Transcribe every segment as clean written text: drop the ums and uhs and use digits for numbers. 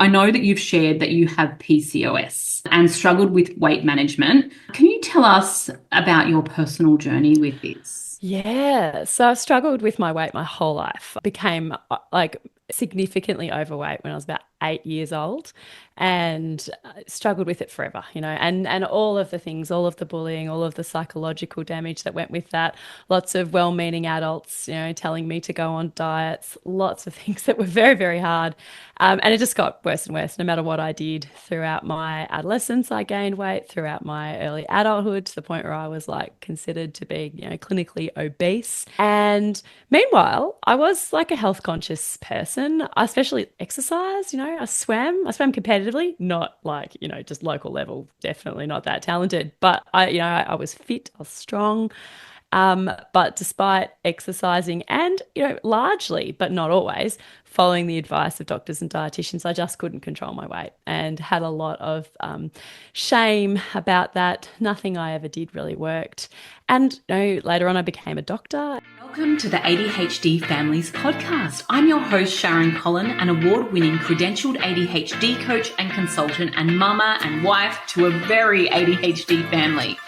I know that you've shared that you have PCOS and struggled with weight management. Can you tell us about your personal journey with this? Yeah, so I've struggled with my weight my whole life. I became like significantly overweight when I was about 8 years old and struggled with it forever, and all of the things, all of the bullying, all of the psychological damage that went with that. Lots of well-meaning adults, telling me to go on diets, lots of things that were very, very hard. And it just got worse and worse. No matter what I did throughout my adolescence, I gained weight. Throughout my early adulthood, to the point where I was like considered to be, clinically obese. And meanwhile, I was like a health conscious person. I especially exercised, I swam competitively, not like, just local level, definitely not that talented. But I was fit, I was strong. But despite exercising and, largely, but not always, following the advice of doctors and dietitians, I just couldn't control my weight and had a lot of shame about that. Nothing I ever did really worked. And, later on, I became a doctor. Welcome to the ADHD Families Podcast. I'm your host, Sharon Collon, an award-winning credentialed ADHD coach and consultant and mama and wife to a very ADHD family.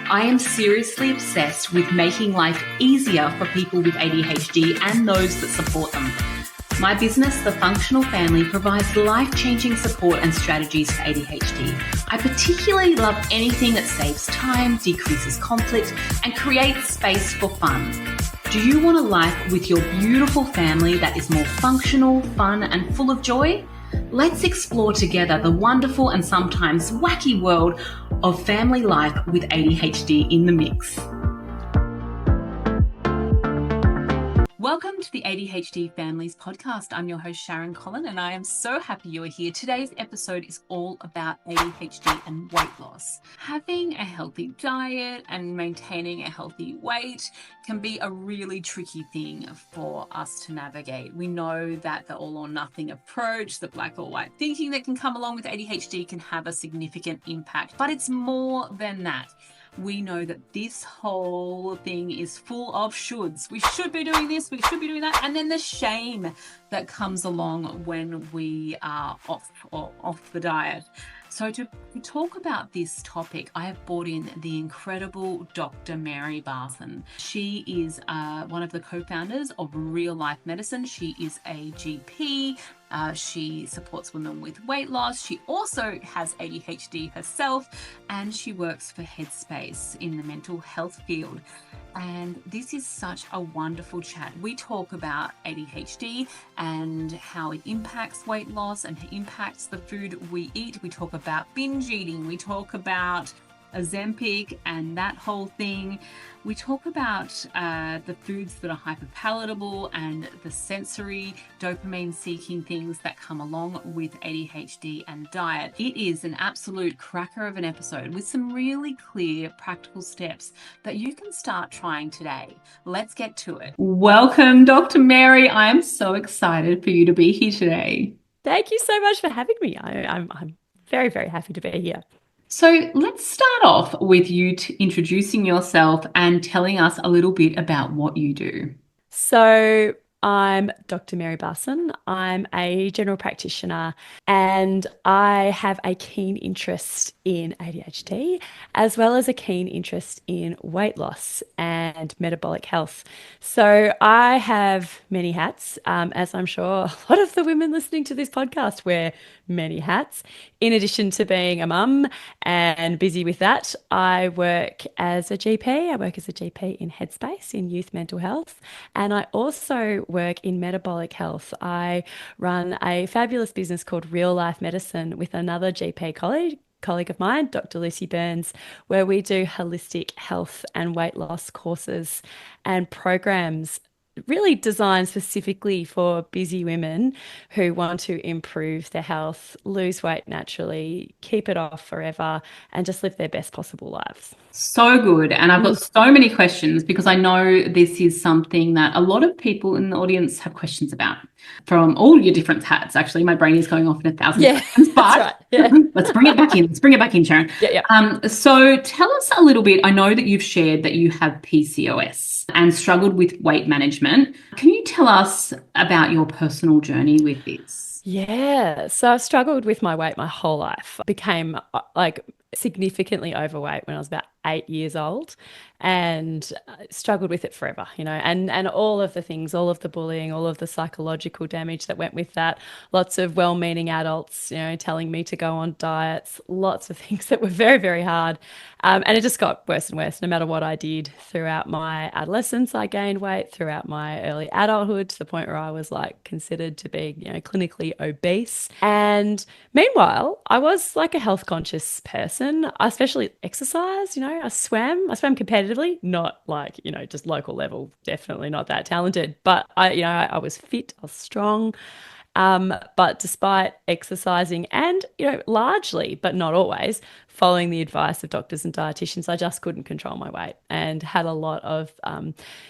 I am seriously obsessed with making life easier for people with ADHD and those that support them. My business, The Functional Family, provides life-changing support and strategies for ADHD. I particularly love anything that saves time, decreases conflict, and creates space for fun. Do you want a life with your beautiful family that is more functional, fun, and full of joy? Let's explore together the wonderful and sometimes wacky world of family life with ADHD in the mix. Welcome to the ADHD Families Podcast. I'm your host, Sharon Collon, and I am so happy you are here. Today's episode is all about ADHD and weight loss. Having a healthy diet and maintaining a healthy weight can be a really tricky thing for us to navigate. We know that the all or nothing approach, the black or white thinking that can come along with ADHD can have a significant impact, but it's more than that. We know that this whole thing is full of shoulds. We should be doing this, we should be doing that. And then the shame that comes along when we are off the diet. So to talk about this topic, I have brought in the incredible Dr. Mary Barson. She is one of the co-founders of Real Life Medicine. She is a GP. She supports women with weight loss. She also has ADHD herself, and she works for Headspace in the mental health field. And this is such a wonderful chat. We talk about ADHD and how it impacts weight loss and impacts the food we eat. We talk about binge eating. We talk about Ozempic and that whole thing. We talk about the foods that are hyperpalatable and the sensory dopamine seeking things that come along with ADHD and diet. It is an absolute cracker of an episode with some really clear practical steps that you can start trying today. Let's get to it. Welcome, Dr. Mary. I am so excited for you to be here today. Thank you so much for having me. I'm very, very happy to be here. So let's start off with you introducing yourself and telling us a little bit about what you do. So I'm Dr. Mary Barson. I'm a general practitioner and I have a keen interest in ADHD as well as a keen interest in weight loss and metabolic health. So I have many hats, as I'm sure a lot of the women listening to this podcast wear many hats. In addition to being a mum and busy with that, I work as a GP. I work as a GP in Headspace in youth mental health, and I also work in metabolic health. I run a fabulous business called Real Life Medicine with another GP colleague of mine, Dr. Lucy Burns, where we do holistic health and weight loss courses and programs really designed specifically for busy women who want to improve their health, lose weight naturally, keep it off forever, and just live their best possible lives. So good. And I've got so many questions because I know this is something that a lot of people in the audience have questions about from all your different hats. Actually, my brain is going off in a thousand questions, but right. Yeah. let's bring it back in. Let's bring it back in, Sharon. Yeah. So tell us a little bit. I know that you've shared that you have PCOS and struggled with weight management. Can you tell us about your personal journey with this? Yeah, so I've struggled with my weight my whole life. Became like significantly overweight when I was about 8 years old, and struggled with it forever, and all of the things, all of the bullying, all of the psychological damage that went with that. Lots of well-meaning adults, telling me to go on diets, lots of things that were very, very hard. And it just got worse and worse. No matter what I did throughout my adolescence, I gained weight. Throughout my early adulthood, to the point where I was like considered to be, clinically obese. And meanwhile, I was like a health conscious person. I especially exercised, I swam. I swam competitively, not like, just local level, definitely not that talented. But I was fit, I was strong. But despite exercising and, largely, but not always, following the advice of doctors and dietitians, I just couldn't control my weight and had a lot of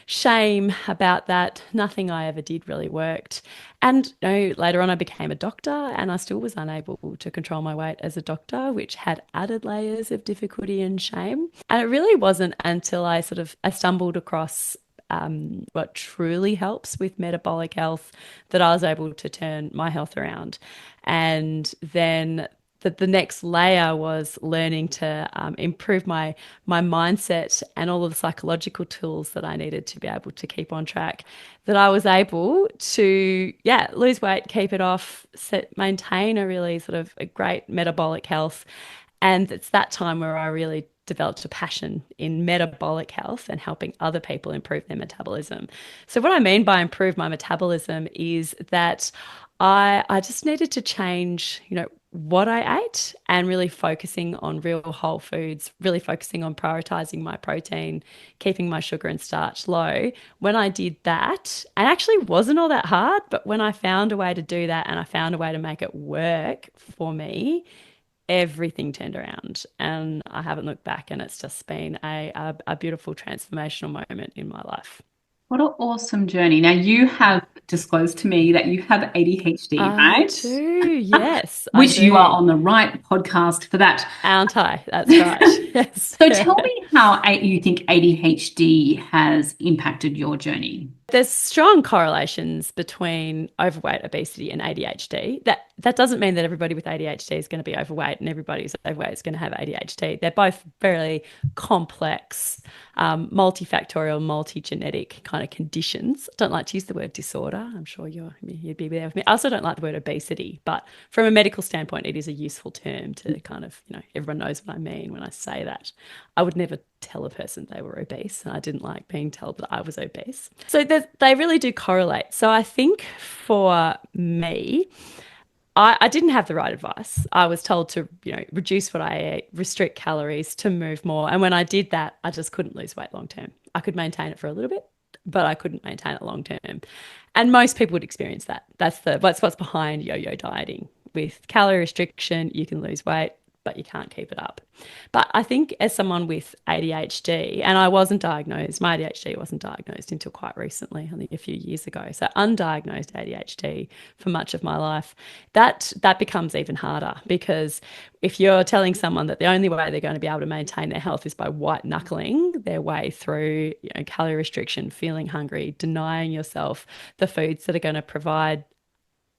shame about that. Nothing I ever did really worked. And later on, I became a doctor and I still was unable to control my weight as a doctor, which had added layers of difficulty and shame. And it really wasn't until I stumbled across what truly helps with metabolic health that I was able to turn my health around. And then the next layer was learning to improve my mindset and all of the psychological tools that I needed to be able to keep on track. That I was able to, lose weight, keep it off, maintain a really sort of a great metabolic health. And it's that time where I really developed a passion in metabolic health and helping other people improve their metabolism. So what I mean by improve my metabolism is that I just needed to change, what I ate and really focusing on real whole foods, really focusing on prioritizing my protein, keeping my sugar and starch low. When I did that, and actually wasn't all that hard, but when I found a way to do that and I found a way to make it work for me, everything turned around and I haven't looked back, and it's just been a beautiful transformational moment in my life. What an awesome journey. Now, you have disclosed to me that you have ADHD, I right? do, yes, I Which you are do. on the right podcast for that. Aren't I? That's right. Yes. So tell me how you think ADHD has impacted your journey. There's strong correlations between overweight, obesity, and ADHD. That doesn't mean that everybody with ADHD is going to be overweight and everybody who's overweight is going to have ADHD. They're both very complex, multifactorial, multi-genetic kind of conditions. I don't like to use the word disorder. I'm sure you'd be there with me. I also don't like the word obesity, but from a medical standpoint, it is a useful term to kind of, everyone knows what I mean when I say that. I would never tell a person they were obese, and I didn't like being told that I was obese. So they really do correlate. So I think for me, I didn't have the right advice. I was told to, reduce what I ate, restrict calories, to move more. And when I did that, I just couldn't lose weight long term. I could maintain it for a little bit, but I couldn't maintain it long term. And most people would experience that. That's what's behind yo-yo dieting. With calorie restriction, you can lose weight, but you can't keep it up. But I think as someone with ADHD, and I wasn't diagnosed, my ADHD wasn't diagnosed until quite recently, I think a few years ago. So undiagnosed ADHD for much of my life, that becomes even harder, because if you're telling someone that the only way they're going to be able to maintain their health is by white knuckling their way through, calorie restriction, feeling hungry, denying yourself the foods that are going to provide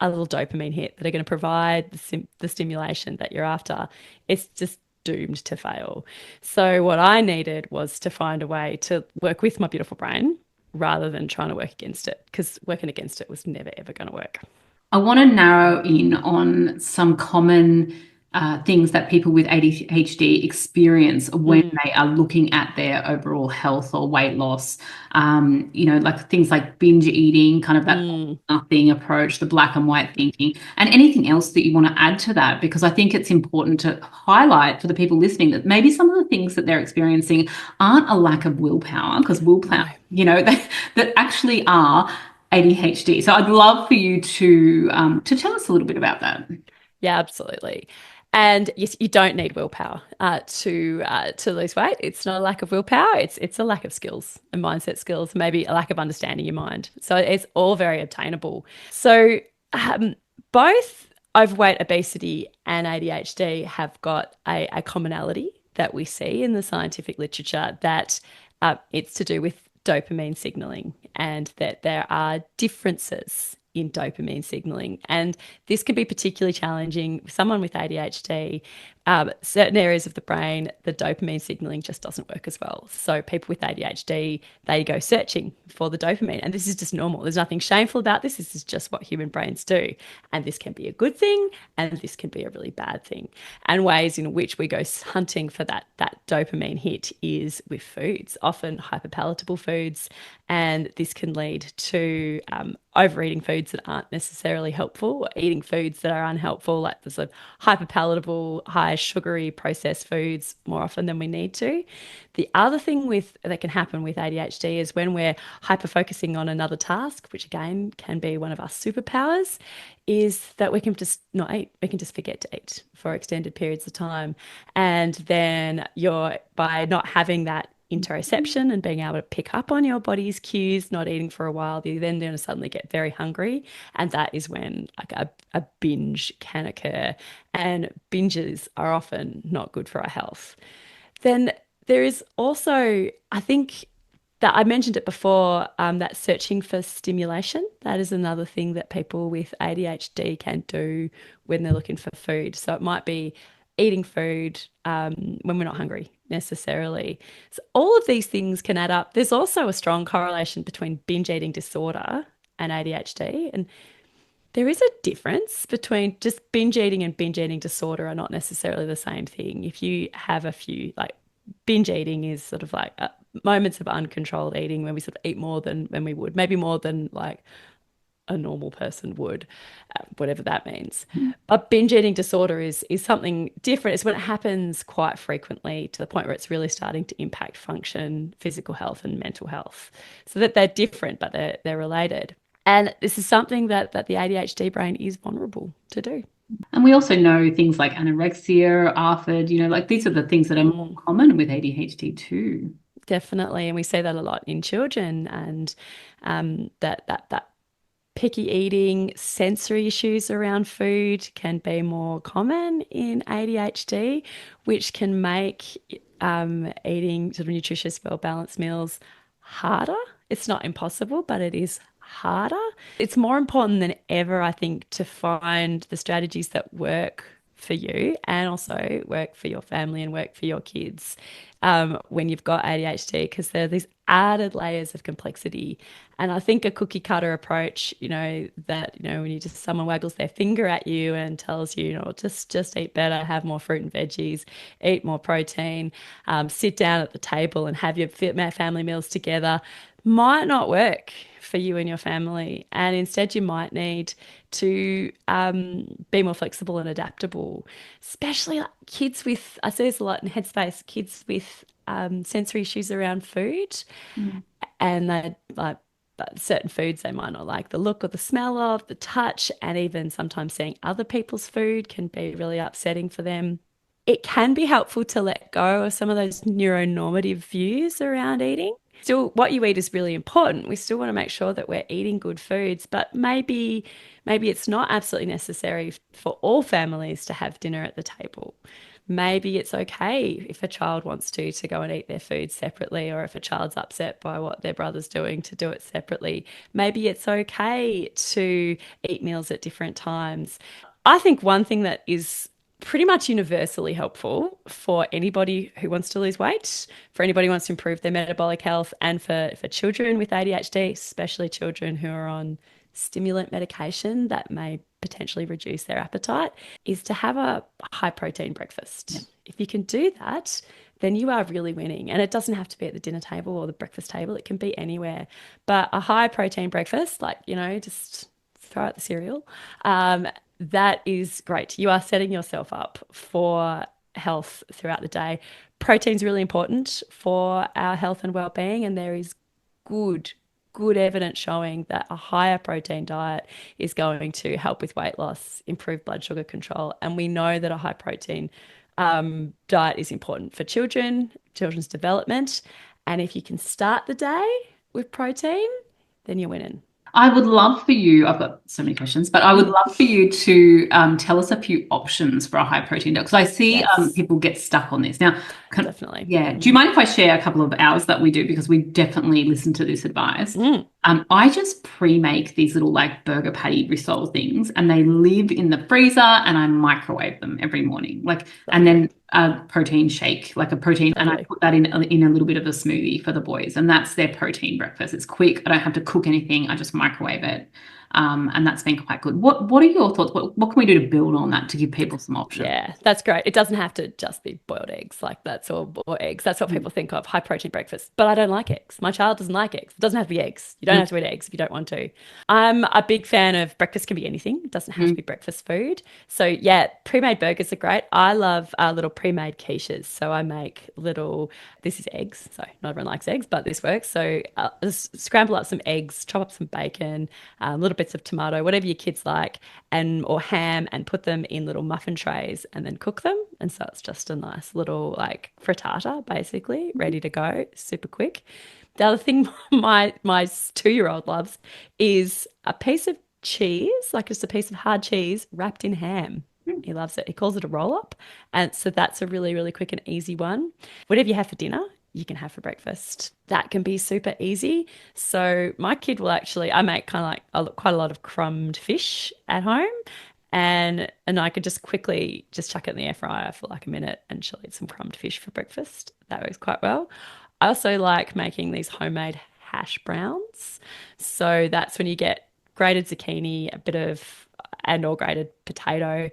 a little dopamine hit, that are going to provide the stimulation that you're after, it's just doomed to fail. So what I needed was to find a way to work with my beautiful brain rather than trying to work against it, because working against it was never, ever going to work. I want to narrow in on some common things that people with ADHD experience when Mm, they are looking at their overall health or weight loss. Like things like binge eating, kind of that mm. nothing approach, the black and white thinking, and anything else that you want to add to that, because I think it's important to highlight for the people listening that maybe some of the things that they're experiencing aren't a lack of willpower, because willpower, No. that actually are ADHD. So I'd love for you to tell us a little bit about that. Yeah, absolutely. And yes, you don't need willpower to lose weight. It's not a lack of willpower. It's a lack of skills and mindset skills, maybe a lack of understanding your mind. So it's all very obtainable. So both overweight, obesity, and ADHD have got a commonality that we see in the scientific literature, that it's to do with dopamine signaling, and that there are differences in dopamine signaling. And this can be particularly challenging. Someone with ADHD, certain areas of the brain, the dopamine signaling just doesn't work as well. So people with ADHD, they go searching for the dopamine. And this is just normal. There's nothing shameful about this. This is just what human brains do. And this can be a good thing, and this can be a really bad thing. And ways in which we go hunting for that dopamine hit is with foods, often hyperpalatable foods. And this can lead to overeating foods that aren't necessarily helpful, or eating foods that are unhelpful, like the sort of hyperpalatable, high sugary processed foods more often than we need to. The other thing that can happen with ADHD is when we're hyper focusing on another task, which again can be one of our superpowers, is that we can just not eat. We can just forget to eat for extended periods of time. And then by not having that interoception and being able to pick up on your body's cues, not eating for a while, you're then going to suddenly get very hungry. And that is when like a binge can occur. And binges are often not good for our health. Then there is also, I think, that I mentioned it before, that searching for stimulation. That is another thing that people with ADHD can do when they're looking for food. So it might be eating food when we're not hungry necessarily. So all of these things can add up. There's also a strong correlation between binge eating disorder and ADHD. And there is a difference between just binge eating and binge eating disorder are not necessarily the same thing. If you have a few, like binge eating is sort of like moments of uncontrolled eating when we sort of eat more than when we would, maybe more than like a normal person would, whatever that means. But binge eating disorder is something different. It's when it happens quite frequently to the point where it's really starting to impact function, physical health, and mental health. So that they're different, but they're related. And this is something that the ADHD brain is vulnerable to do. And we also know things like anorexia, ARFID, like these are the things that are more common with ADHD too. Definitely. And we see that a lot in children, and that picky eating, sensory issues around food can be more common in ADHD, which can make eating sort of nutritious, well-balanced meals harder. It's not impossible, but it is harder. It's more important than ever, I think, to find the strategies that work for you and also work for your family and work for your kids when you've got ADHD, because there are these added layers of complexity. And I think a cookie cutter approach, when someone waggles their finger at you and tells you, just eat better, have more fruit and veggies, eat more protein, sit down at the table and have your family meals together, might not work for you and your family. And instead, you might need to be more flexible and adaptable, especially like kids with, I see this a lot in Headspace, kids with sensory issues around food. And they like certain foods they might not like the look or the smell of, the touch, and even sometimes seeing other people's food can be really upsetting for them. It can be helpful to let go of some of those neuronormative views around eating. Still, what you eat is really important. We still want to make sure that we're eating good foods, but maybe it's not absolutely necessary for all families to have dinner at the table. Maybe it's okay if a child wants to go and eat their food separately, or if a child's upset by what their brother's doing, to do it separately. Maybe it's okay to eat meals at different times. I think one thing that is pretty much universally helpful for anybody who wants to lose weight, for anybody who wants to improve their metabolic health, and for children with ADHD, especially children who are on stimulant medication that may potentially reduce their appetite, is to have a high protein breakfast. Yeah. If you can do that, then you are really winning. And it doesn't have to be at the dinner table or the breakfast table. It can be anywhere. But a high protein breakfast, like, just throw out the cereal, that is great. You are setting yourself up for health throughout the day. Protein's really important for our health and well-being, and there is good evidence showing that a higher protein diet is going to help with weight loss, improve blood sugar control. And we know that a high protein diet is important for children's development. And if you can start the day with protein, then you're winning. I would love for you, I've got so many questions, but I would love for you to tell us a few options for a high protein diet. Because I see Yes, people get stuck on this. Now, definitely. yeah, do you mind if I share a couple of hours that we do? Because we definitely listen to this advice. Mm, I just pre-make these little like burger patty risole things and they live in the freezer and I microwave them every morning. Like, and lovely, then a protein shake, like a protein, and I lovely. put that in a little bit of a smoothie for the boys. And that's their protein breakfast. It's quick. I don't have to cook anything. I just microwave it. And that's been quite good. What are your thoughts? What can we do to build on that to give people some options? Yeah, that's great. It doesn't have to just be boiled eggs like that's all, or eggs. That's what Mm, people think of high protein breakfast. But I don't like eggs. My child doesn't like eggs. It doesn't have to be eggs. You don't mm, have to eat eggs if you don't want to. I'm a big fan of breakfast can be anything. It doesn't have to mm. be breakfast food. So yeah, pre-made burgers are great. I love little pre-made quiches. So I make little. This is eggs. So not everyone likes eggs, but this works. So just scramble up some eggs, chop up some bacon, little bits of tomato, whatever your kids like, and or ham, and put them in little muffin trays and then cook them. And so it's just a nice little like frittata, basically, ready to go, super quick. The other thing my 2-year-old loves is a piece of cheese, like just a piece of hard cheese wrapped in ham. He loves it. He calls it a roll up. And so that's a really, really quick and easy one. Whatever you have for dinner, you can have for breakfast. That can be super easy. So my kid will actually, I make kind of like quite a lot of crumbed fish at home, and I could just quickly just chuck it in the air fryer for like a minute, and she'll eat some crumbed fish for breakfast. That works quite well. I also like making these homemade hash browns. So that's when you get grated zucchini, a bit of and or grated potato,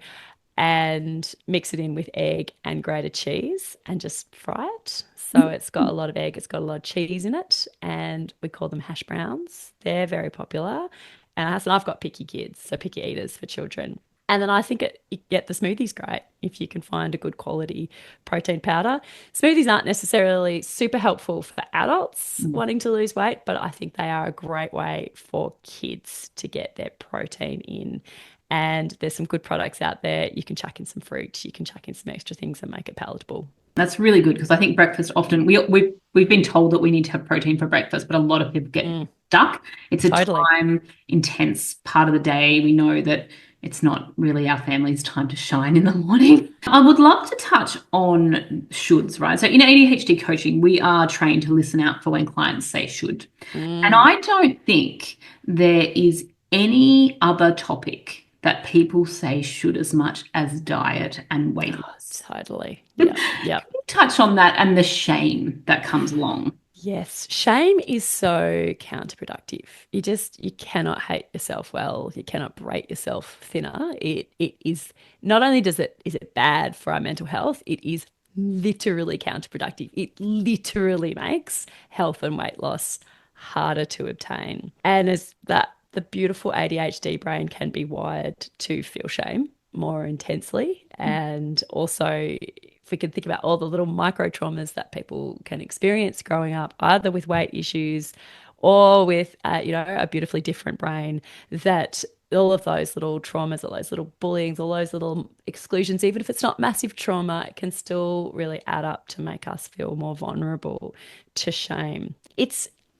and mix it in with egg and grated cheese and just fry it. So it's got a lot of egg, it's got a lot of cheese in it, and we call them hash browns. They're very popular. And I've got picky kids, so picky eaters for children. And then I think you get the smoothies great if you can find a good quality protein powder. Smoothies aren't necessarily super helpful for adults Mm. wanting to lose weight, but I think they are a great way for kids to get their protein in. And there's some good products out there. You can chuck in some fruit, you can chuck in some extra things and make it palatable. That's really good because I think breakfast often we've been told that we need to have protein for breakfast, but a lot of people get Mm, stuck. It's a totally. time intense part of the day. We know that it's not really our family's time to shine in the morning. I would love to touch on shoulds, right? So in ADHD coaching, we are trained to listen out for when clients say should. And Mm. I don't think there is any other topic that people say should as much as diet and weight Oh, loss. totally. Can Yep. Yep. you touch on that and the shame that comes along? Yes, shame is so counterproductive. You cannot hate yourself well. You cannot break yourself thinner. It is not only does it is it bad for our mental health, it is literally counterproductive. It literally makes health and weight loss harder to obtain. And as that the beautiful ADHD brain can be wired to feel shame more intensely, and also if we can think about all the little micro traumas that people can experience growing up, either with weight issues or with, a beautifully different brain, that all of those little traumas, all those little bullyings, all those little exclusions, even if it's not massive trauma, it can still really add up to make us feel more vulnerable to shame.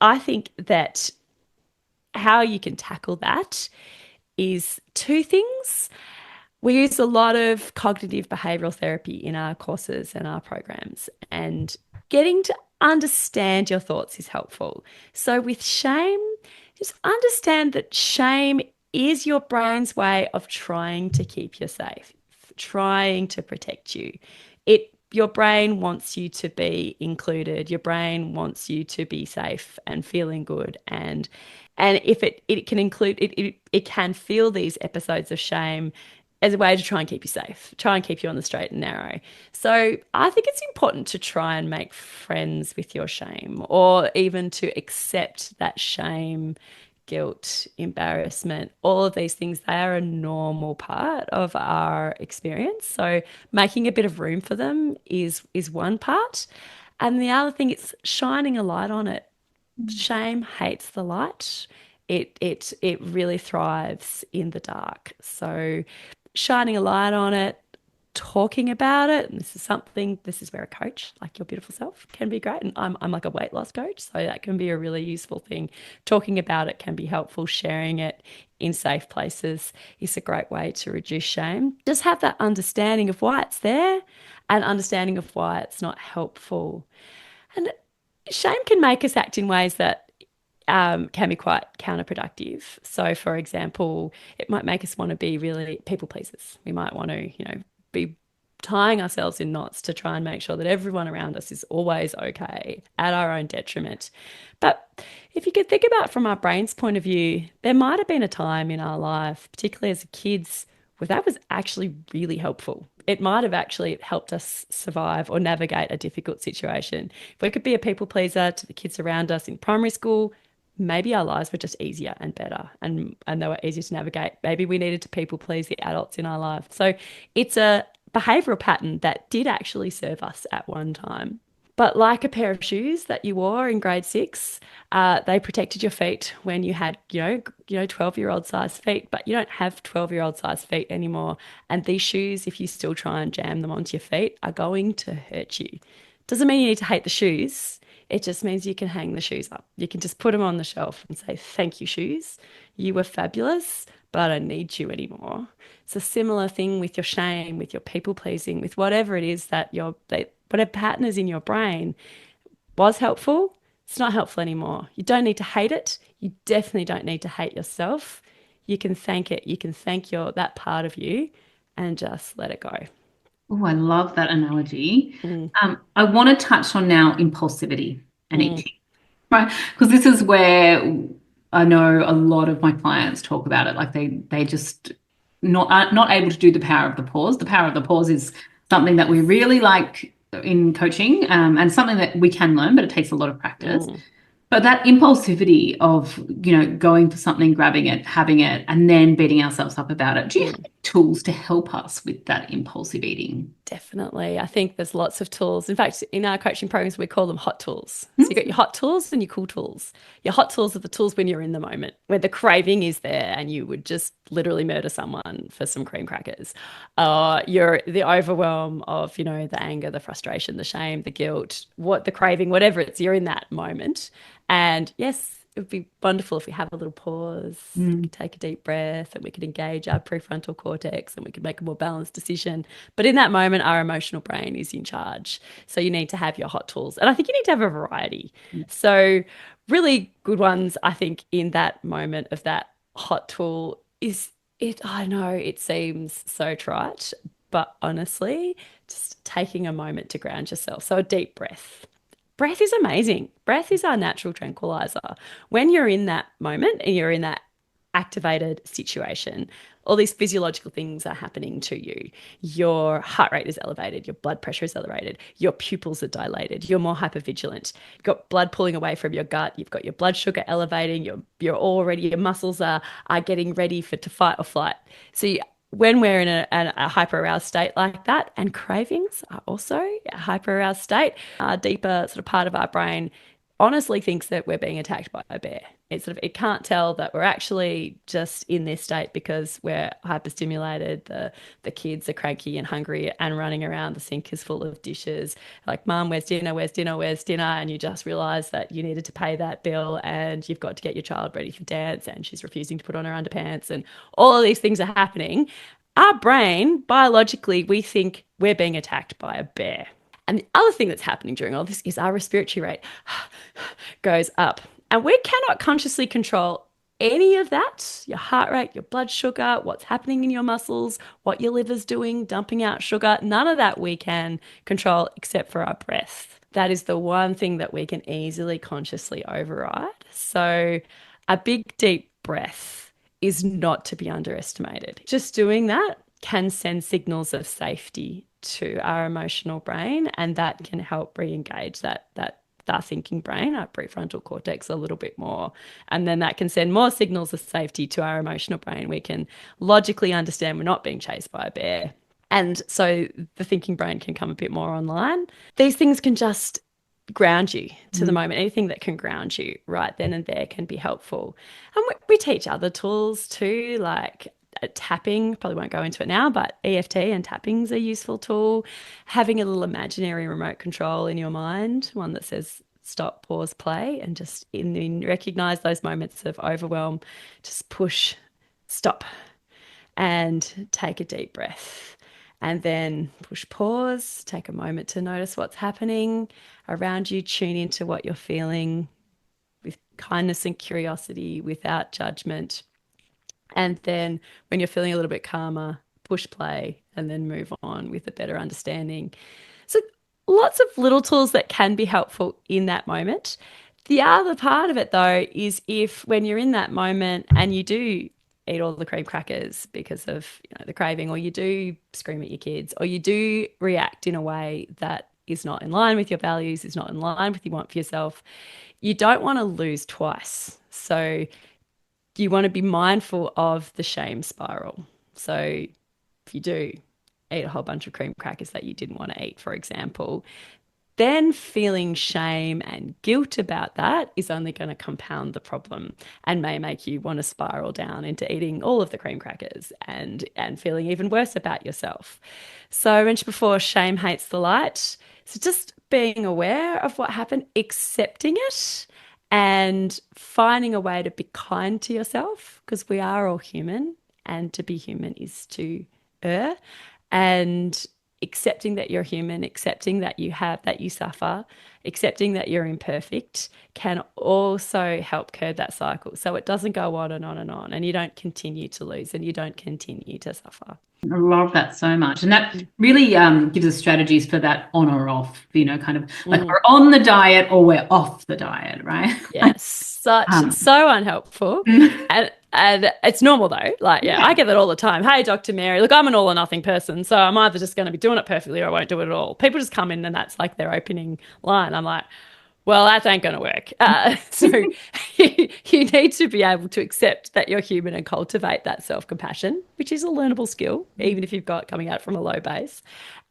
I think that how you can tackle that is two things. We use a lot of cognitive behavioral therapy in our courses and our programs, and getting to understand your thoughts is helpful. So, with shame, just understand that shame is your brain's way of trying to keep you safe, trying to protect you. Your brain wants you to be included. Your brain wants you to be safe and feeling good, and if it can include it can feel these episodes of shame as a way to try and keep you safe, try and keep you on the straight and narrow. So I think it's important to try and make friends with your shame, or even to accept that shame, guilt, embarrassment, all of these things, they are a normal part of our experience. So making a bit of room for them is one part. And the other thing, it's shining a light on it. Shame hates the light. It really thrives in the dark. So shining a light on it, talking about it, and this is where a coach like your beautiful self can be great. And I'm like a weight loss coach, so that can be a really useful thing. Talking about it can be helpful. Sharing it in safe places is a great way to reduce shame. Just have that understanding of why it's there and understanding of why it's not helpful. And shame can make us act in ways that can be quite counterproductive. So, for example, it might make us want to be really people pleasers. We might want to, be tying ourselves in knots to try and make sure that everyone around us is always okay at our own detriment. But if you could think about it from our brain's point of view, there might have been a time in our life, particularly as kids, where that was actually really helpful. It might have actually helped us survive or navigate a difficult situation. If we could be a people pleaser to the kids around us in primary school, maybe our lives were just easier and better and they were easier to navigate. Maybe we needed to people please the adults in our life. So it's a behavioral pattern that did actually serve us at one time. But like a pair of shoes that you wore in grade 6, they protected your feet when you had, 12-year-old size feet, but you don't have 12-year-old size feet anymore. And these shoes, if you still try and jam them onto your feet, are going to hurt you. Doesn't mean you need to hate the shoes. It just means you can hang the shoes up. You can just put them on the shelf and say, thank you, shoes. You were fabulous, but I don't need you anymore. It's a similar thing with your shame, with your people pleasing, with whatever it is that whatever pattern is in your brain was helpful. It's not helpful anymore. You don't need to hate it. You definitely don't need to hate yourself. You can thank it. You can thank that part of you and just let it go. Oh, I love that analogy. Mm, I want to touch on now impulsivity and mm, eating, right? Because this is where I know a lot of my clients talk about it. Like they just are not able to do the power of the pause. The power of the pause is something that we really like in coaching, and something that we can learn, but it takes a lot of practice. mm, But that impulsivity of, going for something, grabbing it, having it, and then beating ourselves up about it. Do you have mm. tools to help us with that impulsive eating? Definitely. I think there's lots of tools. In fact, in our coaching programs, we call them hot tools. So you got your hot tools and your cool tools. Your hot tools are the tools when you're in the moment, where the craving is there and you would just literally murder someone for some cream crackers. You're the overwhelm of, the anger, the frustration, the shame, the guilt, the craving, whatever it's, you're in that moment. And yes, it would be wonderful if we have a little pause, we could take a deep breath, and we could engage our prefrontal cortex and we could make a more balanced decision. But in that moment, our emotional brain is in charge. So you need to have your hot tools. And I think you need to have a variety. So, really good ones, I think, in that moment of that hot tool is it. I know it seems so trite, but honestly, just taking a moment to ground yourself. So, a deep breath. Breath is amazing. Breath is our natural tranquilizer. When you're in that moment and you're in that activated situation, all these physiological things are happening to you. Your heart rate is elevated, your blood pressure is elevated, your pupils are dilated, you're more hypervigilant. You've got blood pulling away from your gut, you've got your blood sugar elevating, your muscles are getting ready to fight or flight. So when we're in a hyper-aroused state like that, and cravings are also a hyper-aroused state, a deeper sort of part of our brain honestly thinks that we're being attacked by a bear. It can't tell that we're actually just in this state because we're hyperstimulated. The kids are cranky and hungry and running around. The sink is full of dishes. Like, Mum, where's dinner? Where's dinner? Where's dinner? And you just realize that you needed to pay that bill and you've got to get your child ready for dance and she's refusing to put on her underpants and all of these things are happening. Our brain, biologically, we think we're being attacked by a bear. And the other thing that's happening during all this is our respiratory rate goes up. And we cannot consciously control any of that, your heart rate, your blood sugar, what's happening in your muscles, what your liver's doing, dumping out sugar. None of that we can control except for our breath. That is the one thing that we can easily consciously override. So a big, deep breath is not to be underestimated. Just doing that can send signals of safety to our emotional brain, and that can help re-engage our thinking brain, our prefrontal cortex, a little bit more. And then that can send more signals of safety to our emotional brain. We can logically understand we're not being chased by a bear. And so the thinking brain can come a bit more online. These things can just ground you to the moment. Anything that can ground you right then and there can be helpful. And we teach other tools too, like tapping, probably won't go into it now, but EFT and tapping's a useful tool. Having a little imaginary remote control in your mind, one that says stop, pause, play, and just recognize those moments of overwhelm. Just push, stop, and take a deep breath. And then push pause, take a moment to notice what's happening around you, tune into what you're feeling with kindness and curiosity without judgment. And then when you're feeling a little bit calmer, push play and then move on with a better understanding. So lots of little tools that can be helpful in that moment. The other part of it, though, is if when you're in that moment and you do eat all the cream crackers because of the craving, or you do scream at your kids, or you do react in a way that is not in line with your values, is not in line with what you want for yourself, you don't want to lose twice. So you want to be mindful of the shame spiral. So if you do eat a whole bunch of cream crackers that you didn't want to eat, for example, then feeling shame and guilt about that is only going to compound the problem and may make you want to spiral down into eating all of the cream crackers and feeling even worse about yourself. So I mentioned before, shame hates the light. So just being aware of what happened, accepting it, and finding a way to be kind to yourself, because we are all human, and to be human is to err, and accepting that you're human, accepting that you suffer, accepting that you're imperfect can also help curb that cycle. So it doesn't go on and on and on, and you don't continue to lose and you don't continue to suffer. I love that so much. And that really gives us strategies for that on or off, kind of like we're on the diet or we're off the diet, right? Yes, so unhelpful. And it's normal though. Like, yeah, I get that all the time. Hey, Dr. Mary, look, I'm an all or nothing person. So I'm either just going to be doing it perfectly or I won't do it at all. People just come in and that's like their opening line. I'm like, well, that ain't going to work. So you need to be able to accept that you're human and cultivate that self-compassion, which is a learnable skill, even if you've got coming out from a low base.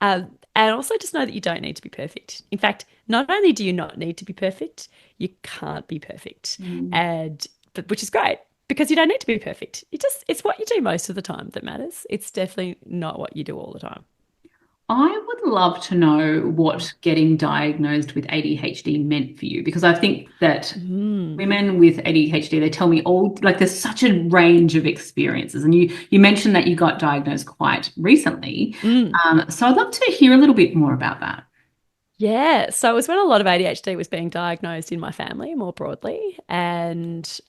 And also just know that you don't need to be perfect. In fact, not only do you not need to be perfect, you can't be perfect. Which is great because you don't need to be perfect. It's what you do most of the time that matters. It's definitely not what you do all the time. I would love to know what getting diagnosed with ADHD meant for you, because I think that women with ADHD, they tell me there's such a range of experiences. And you mentioned that you got diagnosed quite recently. So I'd love to hear a little bit more about that. Yeah, so it was when a lot of ADHD was being diagnosed in my family more broadly, and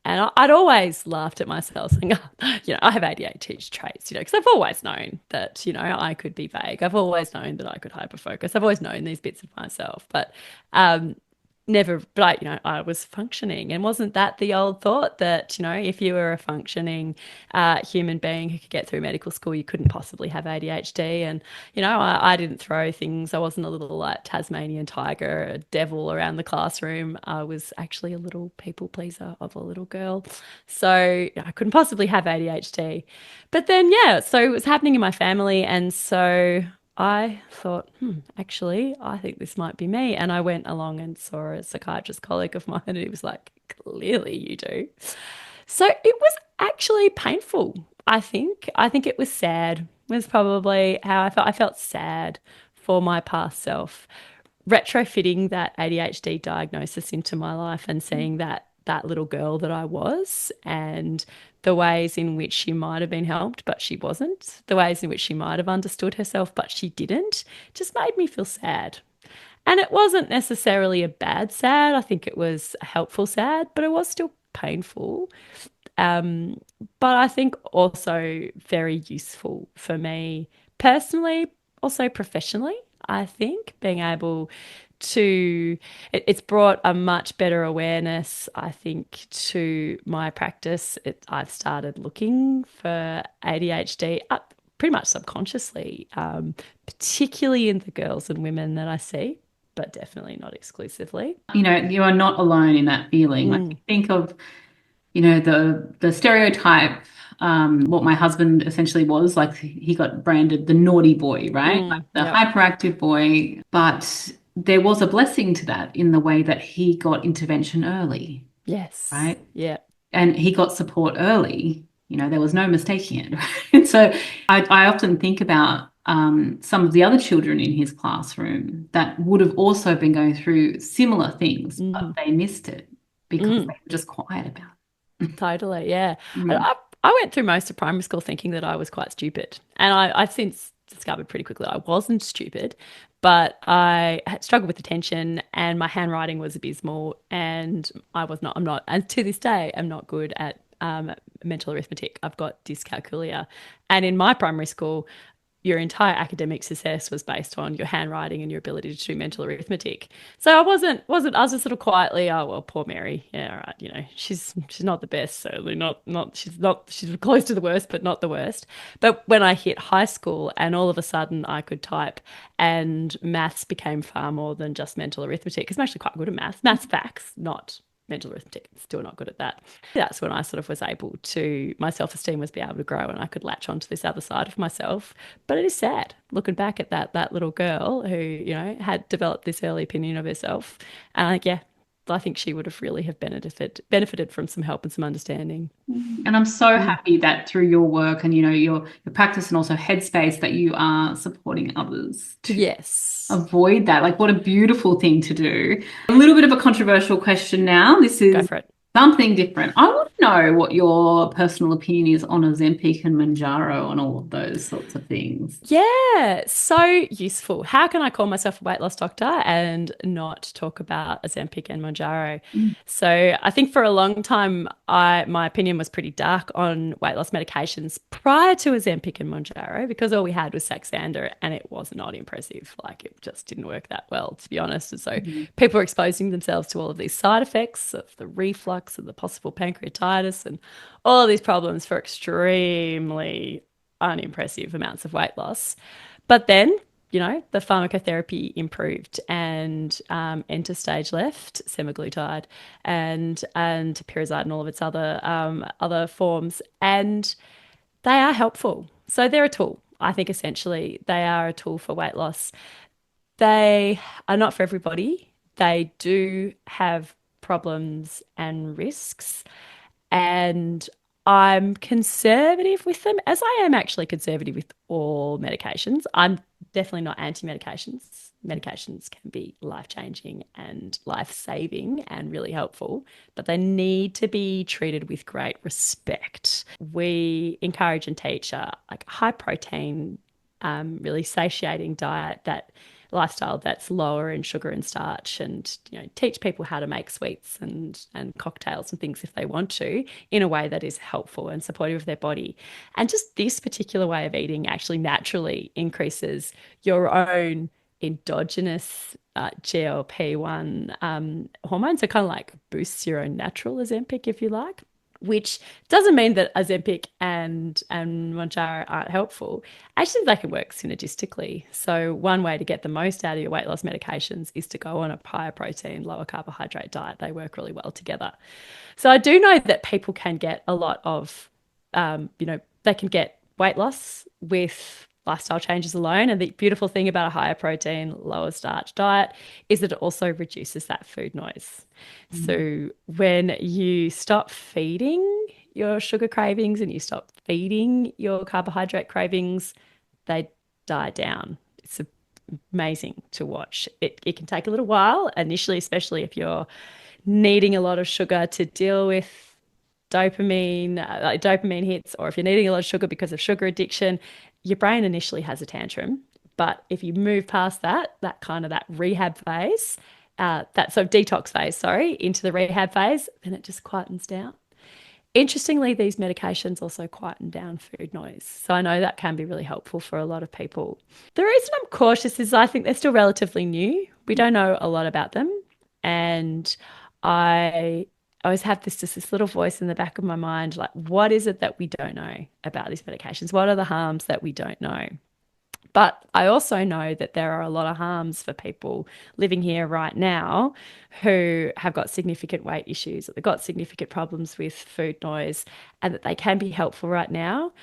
I'd always laughed at myself, saying, I have ADHD traits, because I've always known that, I could be vague. I've always known that I could hyperfocus. I've always known these bits of myself, but never, but I was functioning. And wasn't that the old thought that, if you were a functioning human being who could get through medical school, you couldn't possibly have ADHD? And, I didn't throw things. I wasn't a little like Tasmanian tiger, a devil around the classroom. I was actually a little people pleaser of a little girl. So I couldn't possibly have ADHD. But then, so it was happening in my family. And so I thought, actually, I think this might be me. And I went along and saw a psychiatrist colleague of mine, and he was like, clearly you do. So it was actually painful, I think. I think it was sad, was probably how I felt. I felt sad for my past self, retrofitting that ADHD diagnosis into my life and seeing that little girl that I was, and the ways in which she might have been helped, but she wasn't, the ways in which she might have understood herself, but she didn't, just made me feel sad. And it wasn't necessarily a bad sad. I think it was a helpful sad, but it was still painful. But I think also very useful for me personally, also professionally. I think being able to, it's brought a much better awareness, I think, to my practice. I've started looking for ADHD pretty much subconsciously, particularly in the girls and women that I see, but definitely not exclusively. You are not alone in that feeling. Like, think of, the stereotype, what my husband essentially was, like he got branded the naughty boy, right? Like the hyperactive boy. But there was a blessing to that in the way that he got intervention early. Yes. Right? Yeah. And he got support early. There was no mistaking it. Right? So I often think about some of the other children in his classroom that would have also been going through similar things, but Mm. they missed it because they Mm. were just quiet about Totally, yeah. it. I, Mm. I I went through most of primary school thinking that I was quite stupid, and I've since discovered pretty quickly I wasn't stupid, but I had struggled with attention, and my handwriting was abysmal, and I'm not, and to this day, I'm not good at mental arithmetic. I've got dyscalculia, and in my primary school, your entire academic success was based on your handwriting and your ability to do mental arithmetic. So I was just sort of quietly, oh well, poor Mary. Yeah, all right, she's not the best, certainly she's close to the worst, but not the worst. But when I hit high school and all of a sudden I could type and maths became far more than just mental arithmetic, because I'm actually quite good at maths. Maths facts, not mental arithmetic. Still not good at that. That's when I sort of was able to, my self-esteem was be able to grow and I could latch onto this other side of myself. But it is sad looking back at that little girl who, had developed this early opinion of herself. And yeah, I think she would have really have benefited from some help and some understanding. And I'm so Mm. happy that through your work and your practice and also headspace that you are supporting others to Yes. avoid that. Like what a beautiful thing to do. A little bit of a controversial question now. This Go is for it. something different. I want to know what your personal opinion is on Ozempic and Manjaro and all of those sorts of things. Yeah, so useful. How can I call myself a weight loss doctor and not talk about Ozempic and Mounjaro? Mm. So I think for a long time, my opinion was pretty dark on weight loss medications prior to Ozempic and Mounjaro because all we had was Saxenda and it was not impressive. Like it just didn't work that well, to be honest. And so Mm. people were exposing themselves to all of these side effects of the reflux and the possible pancreatitis and all of these problems for extremely unimpressive amounts of weight loss. But then, the pharmacotherapy improved and enter stage left, semaglutide and pyrazide and all of its other forms, and they are helpful. So they're a tool. I think essentially they are a tool for weight loss. They are not for everybody. They do have problems and risks. And I'm conservative with them, as I am actually conservative with all medications. I'm definitely not anti-medications. Medications can be life-changing and life-saving and really helpful, but they need to be treated with great respect. We encourage and teach like high protein, really satiating diet, that lifestyle that's lower in sugar and starch, and teach people how to make sweets and cocktails and things if they want to, in a way that is helpful and supportive of their body. And just this particular way of eating actually naturally increases your own endogenous GLP-1 hormone, so kind of like boosts your own natural Ozempic, if you like, which doesn't mean that Ozempic and Mounjaro aren't helpful. Actually, they can work synergistically. So one way to get the most out of your weight loss medications is to go on a higher protein, lower carbohydrate diet. They work really well together. So I do know that people can get a lot of, they can get weight loss with lifestyle changes alone. And the beautiful thing about a higher protein, lower starch diet is that it also reduces that food noise. Mm. So when you stop feeding your sugar cravings and you stop feeding your carbohydrate cravings, they die down. It's amazing to watch. It can take a little while initially, especially if you're needing a lot of sugar to deal with dopamine hits, or if you're needing a lot of sugar because of sugar addiction, your brain initially has a tantrum. But if you move past that kind of that rehab phase, that sort of detox phase, sorry, into the rehab phase, then it just quietens down. Interestingly, these medications also quieten down food noise. So I know that can be really helpful for a lot of people. The reason I'm cautious is I think they're still relatively new. We don't know a lot about them. And I always have this little voice in the back of my mind, like, what is it that we don't know about these medications? What are the harms that we don't know? But I also know that there are a lot of harms for people living here right now who have got significant weight issues, that they've got significant problems with food noise, and that they can be helpful right now.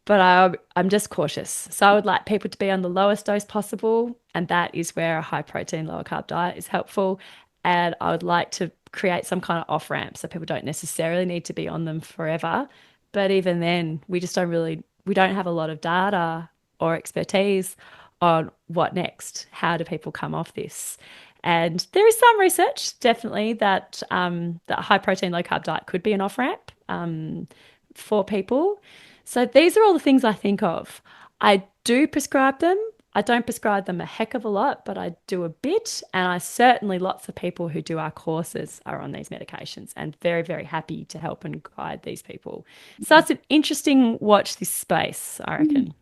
But I'm just cautious. So I would like people to be on the lowest dose possible, and that is where a high protein, lower carb diet is helpful. And I would like to create some kind of off ramp so people don't necessarily need to be on them forever, But even then, we don't have a lot of data or expertise on what next. How do people come off this? And there is some research, definitely, that a high protein, low carb diet could be an off ramp for people. So these are all the things I think of. I do prescribe them. I don't prescribe them a heck of a lot, but I do a bit. And I certainly, lots of people who do our courses are on these medications and very, very happy to help and guide these people. So it's an interesting watch this space, I reckon.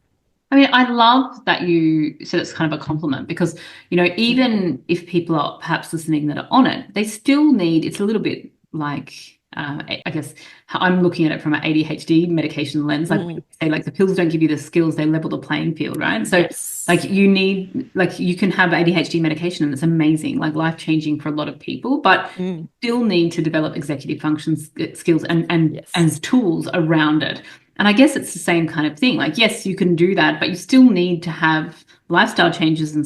I mean, I love that you said it's kind of a compliment because, even if people are perhaps listening that are on it, they still need, it's a little bit like, I guess how I'm looking at it from an ADHD medication lens. Like we say, like the pills don't give you the skills, they level the playing field, right? So Yes. like you need, like you can have ADHD medication and it's amazing, like life-changing for a lot of people, but still need to develop executive functions skills and Yes. as tools around it. And I guess it's the same kind of thing. Like, yes, you can do that, but you still need to have lifestyle changes and,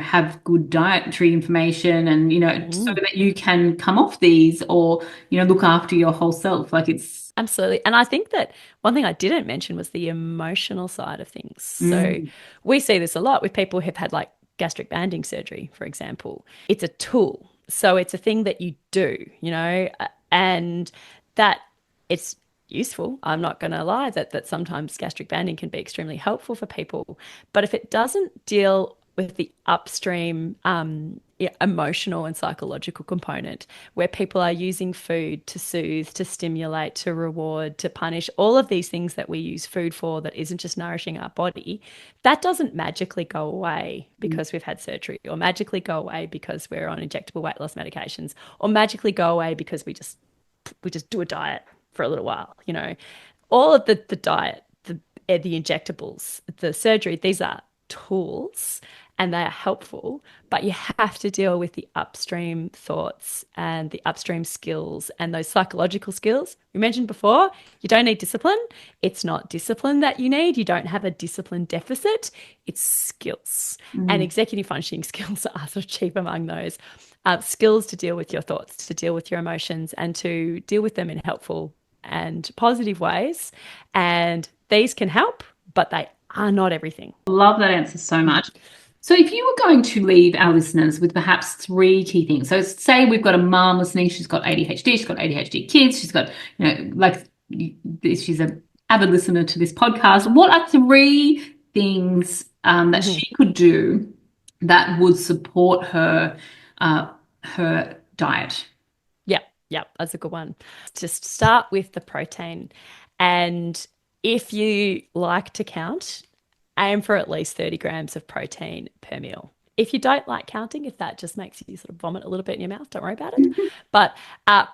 have good dietary information and, so that you can come off these or, look after your whole self. Like it's. Absolutely. And I think that one thing I didn't mention was the emotional side of things. So we see this a lot with people who've had like gastric banding surgery, for example. It's a tool. So it's a thing that you do, and that it's useful. I'm not going to lie that sometimes gastric banding can be extremely helpful for people. But if it doesn't deal with the upstream emotional and psychological component where people are using food to soothe, to stimulate, to reward, to punish, all of these things that we use food for that isn't just nourishing our body, that doesn't magically go away because we've had surgery or magically go away because we're on injectable weight loss medications or magically go away because we just do a diet for a little while. All of the diet, the injectables, the surgery, these are tools and they are helpful, but you have to deal with the upstream thoughts and the upstream skills and those psychological skills. We mentioned before, you don't need discipline. It's not discipline that you need. You don't have a discipline deficit. It's skills. And executive functioning skills are sort of chief among those. Skills to deal with your thoughts, to deal with your emotions, and to deal with them in helpful and positive ways. And these can help, but they are not everything. Love that answer so much. So if you were going to leave our listeners with perhaps 3 key things. So say we've got a mom listening, she's got ADHD, she's got ADHD kids, she's got, she's an avid listener to this podcast. What are 3 things that she could do that would support her diet? Yep, that's a good one. Just start with the protein. And if you like to count, aim for at least 30 grams of protein per meal. If you don't like counting, if that just makes you sort of vomit a little bit in your mouth, don't worry about it. But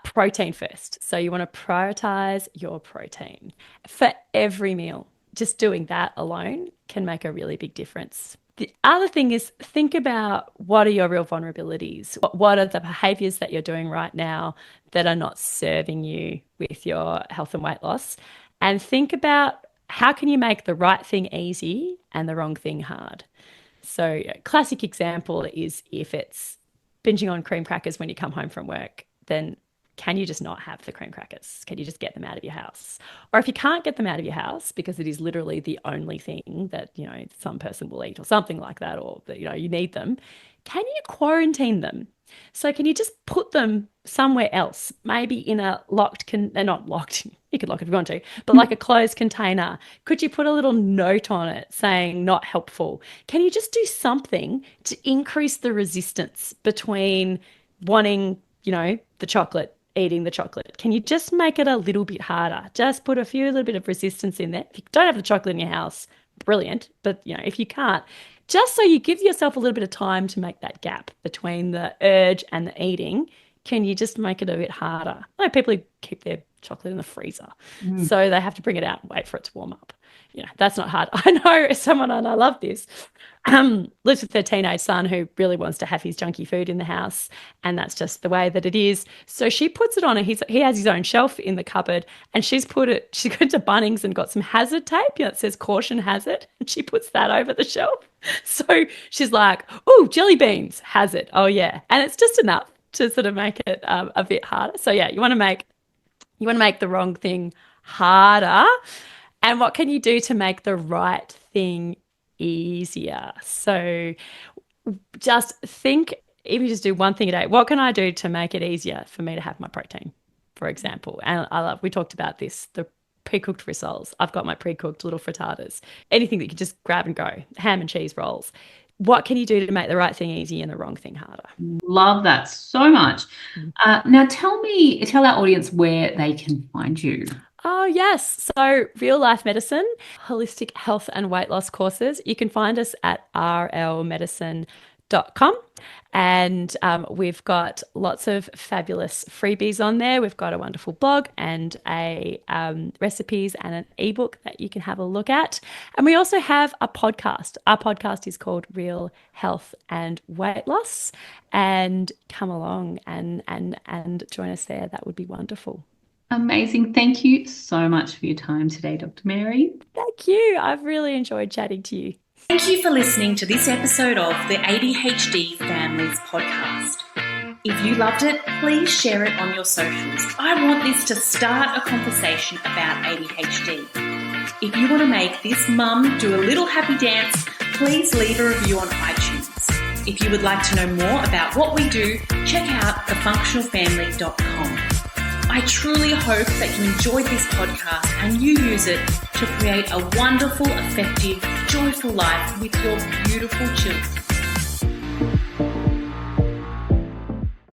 protein first. So you want to prioritize your protein for every meal. Just doing that alone can make a really big difference. The other thing is think about what are your real vulnerabilities? What are the behaviors that you're doing right now that are not serving you with your health and weight loss? And think about how can you make the right thing easy and the wrong thing hard? So a classic example is if it's binging on cream crackers when you come home from work, then can you just not have the cream crackers? Can you just get them out of your house? Or if you can't get them out of your house because it is literally the only thing that, some person will eat or something like that, or that, you need them, can you quarantine them? So can you just put them somewhere else, maybe in a locked, not locked, you could lock it if you want to, but like a closed container? Could you put a little note on it saying not helpful? Can you just do something to increase the resistance between wanting, the chocolate, eating the chocolate? Can you just make it a little bit harder? Just put a little bit of resistance in there. If you don't have the chocolate in your house, brilliant. But, if you can't, just so you give yourself a little bit of time to make that gap between the urge and the eating, can you just make it a bit harder? Like people who keep their chocolate in the freezer, so they have to bring it out and wait for it to warm up. That's not hard. I know someone, and I love this, lives with their teenage son who really wants to have his junky food in the house, and that's just the way that it is. So she puts it on, and he has his own shelf in the cupboard, and she's gone to Bunnings and got some hazard tape, that says caution hazard, and she puts that over the shelf. So she's like, oh, jelly beans, hazard. Oh yeah. And it's just enough to sort of make it a bit harder. So yeah, you want to make the wrong thing harder? And what can you do to make the right thing easier? So just think, even just do one thing a day. What can I do to make it easier for me to have my protein, for example? And we talked about this, the pre-cooked rissoles. I've got my pre-cooked little frittatas. Anything that you can just grab and go. Ham and cheese rolls. What can you do to make the right thing easy and the wrong thing harder? Love that so much. Now tell our audience where they can find you. Oh, yes. So, real life medicine, holistic health and weight loss courses. You can find us at rlmedicine.com. And we've got lots of fabulous freebies on there. We've got a wonderful blog and a recipes and an ebook that you can have a look at. And we also have a podcast. Our podcast is called Real Health and Weight Loss. And come along and join us there. That would be wonderful. Amazing. Thank you so much for your time today, Dr. Mary. Thank you. I've really enjoyed chatting to you. Thank you for listening to this episode of the ADHD Families Podcast. If you loved it, please share it on your socials. I want this to start a conversation about ADHD. If you want to make this mum do a little happy dance, please leave a review on iTunes. If you would like to know more about what we do, check out thefunctionalfamily.com. I truly hope that you enjoyed this podcast and you use it to create a wonderful, effective, joyful life with your beautiful children.